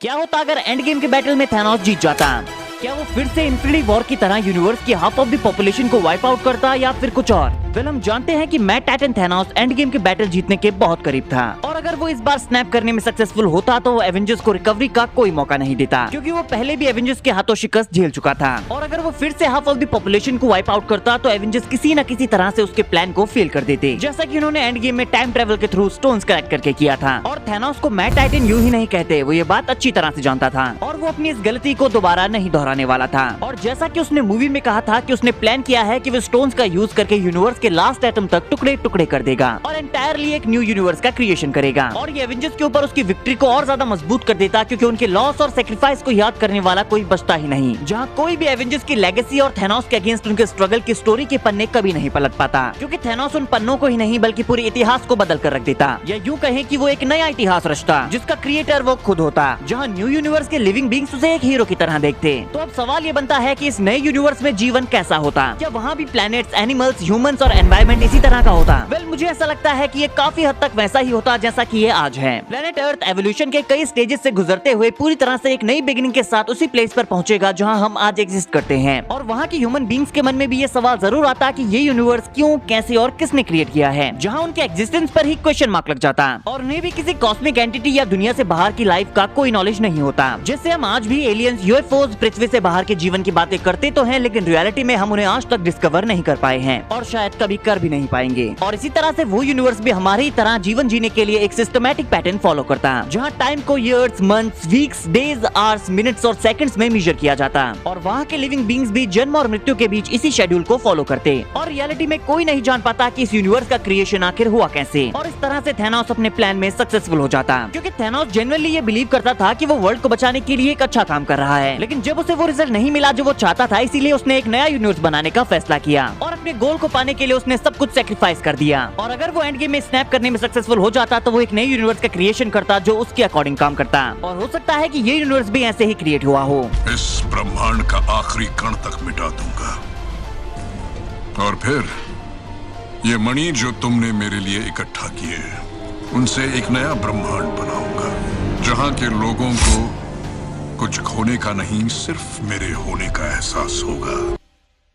क्या होता अगर एंड गेम के बैटल में थैनोस जीत जाता? क्या वो फिर से इन्फिनिटी वॉर की तरह यूनिवर्स की हाफ ऑफ द पॉपुलेशन को वाइप आउट करता या फिर कुछ और? वेल, हम जानते हैं कि mad Titan Thanos Endgame के बैटल जीतने के बहुत करीब था और अगर वो इस बार स्नैप करने में सक्सेसफुल होता तो वो एवेंजर्स को रिकवरी का कोई मौका नहीं देता, क्योंकि वो पहले भी एवेंजर्स के हाथों शिकस्त झेल चुका था। और अगर वो फिर से हाफ ऑफ द पॉपुलेशन को वाइप आउट करता तो एवेंजर्स किसी न किसी तरह से उसके प्लान को फेल कर देते, जैसा कि उन्होंने एंड गेम में टाइम ट्रेवल के थ्रू स्टोन्स कलेक्ट करके किया था। और थैनोस को मैट टाइटन यूं ही नहीं कहते, वो ये बात अच्छी तरह से जानता था और वो अपनी इस गलती को दोबारा नहीं दोहराने वाला था। और जैसा कि उसने मूवी में कहा था कि उसने प्लान किया है कि वो स्टोन्स का यूज करके यूनिवर्स के लास्ट एटम तक टुकड़े टुकड़े कर देगा और एंटायरली एक न्यू यूनिवर्स का क्रिएशन करेगा। और ये एवेंजर्स के ऊपर उसकी विक्ट्री को और ज्यादा मजबूत कर देता, क्योंकि उनके लॉस और सेक्रीफाइस को याद करने वाला कोई बचता ही नहीं, जहाँ कोई भी एवेंजर्स की लेगेसी और थैनोस के अगेंस्ट उनके स्ट्रगल की स्टोरी के पन्ने कभी नहीं पलट पाता, क्योंकि थैनोस उन पन्नों को ही नहीं बल्कि पूरे इतिहास को बदल कर रख देता, या यूँ कहें कि वो एक नया इतिहास रचता जिसका क्रिएटर वो खुद होता, जहाँ न्यू यूनिवर्स के लिविंग बींग्स उसे एक हीरो की तरह देखते। तो अब सवाल ये बनता है कि इस नए यूनिवर्स में जीवन कैसा होता? क्या वहाँ भी प्लैनेट्स, एनिमल्स, ह्यूमंस और एनवायरनमेंट इसी तरह का होता? वेल, मुझे ऐसा लगता है कि ये काफी हद तक वैसा ही होता जैसा कि ये आज है। प्लेनेट अर्थ एवोल्यूशन के कई स्टेजेस से गुजरते हुए पूरी तरह से एक नई बिगिनिंग के साथ उसी प्लेस पर पहुंचेगा जहां हम आज एग्जिस्ट करते हैं। और वहां की ह्यूमन बींग्स के मन में भी ये सवाल जरूर आता कि ये यूनिवर्स क्यों, कैसे और किसने क्रिएट किया है, जहां उनके एग्जिस्टेंस पर ही क्वेश्चन मार्क लग जाता और उन्हें भी किसी कॉस्मिक एंटिटी या दुनिया से बाहर की लाइफ का कोई नॉलेज नहीं होता। जैसे हम आज भी एलियंस, यूएफओज, पृथ्वी से बाहर के जीवन की बातें करते तो हैं, लेकिन रियलिटी में हम उन्हें आज तक डिस्कवर नहीं कर पाए हैं और शायद कभी कर भी नहीं पाएंगे। और इसी तरह से वो यूनिवर्स भी हमारी ही तरह जीवन जीने के लिए एक सिस्टमैटिक पैटर्न फॉलो करता है, जहाँ टाइम को years, months, weeks, days, hours, minutes और सेकंड्स में मेजर किया जाता है। और वहाँ के लिविंग बींग्स भी जन्म और मृत्यु के बीच इसी शेड्यूल को फॉलो करते। और रियलिटी में कोई नहीं जान पाता कि इस यूनिवर्स का क्रिएशन आखिर हुआ कैसे। और इस तरह से थैनोस अपने प्लान में सक्सेसफुल हो जाता, क्योंकि थैनोस जेन्युइनली ये बिलीव करता था कि वो वर्ल्ड को बचाने के लिए एक अच्छा काम कर रहा है, लेकिन जब उसे वो रिजल्ट नहीं मिला जो वो चाहता था, इसीलिए उसने एक नया यूनिवर्स बनाने का फैसला किया और अपने गोल को पाने के लिए उसने सब कुछ सेक्रीफाइस कर दिया। और अगर वो एंड गेम में स्नैप करने में सक्सेसफुल हो जाता तो वो एक नए यूनिवर्स का क्रिएशन करता जो उसके अकॉर्डिंग काम करता, और हो सकता है कि ये यूनिवर्स भी ऐसे ही क्रिएट हुआ हो। इस ब्रह्मांड का आखिरी कण तक मिटा दूंगा और फिर ये मणि जो तुमने मेरे लिए इकट्ठा किए, उनसे एक नया ब्रह्मांड बनाऊंगा, जहां के लोगों को कुछ खोने का नहीं, सिर्फ मेरे होने का एहसास होगा।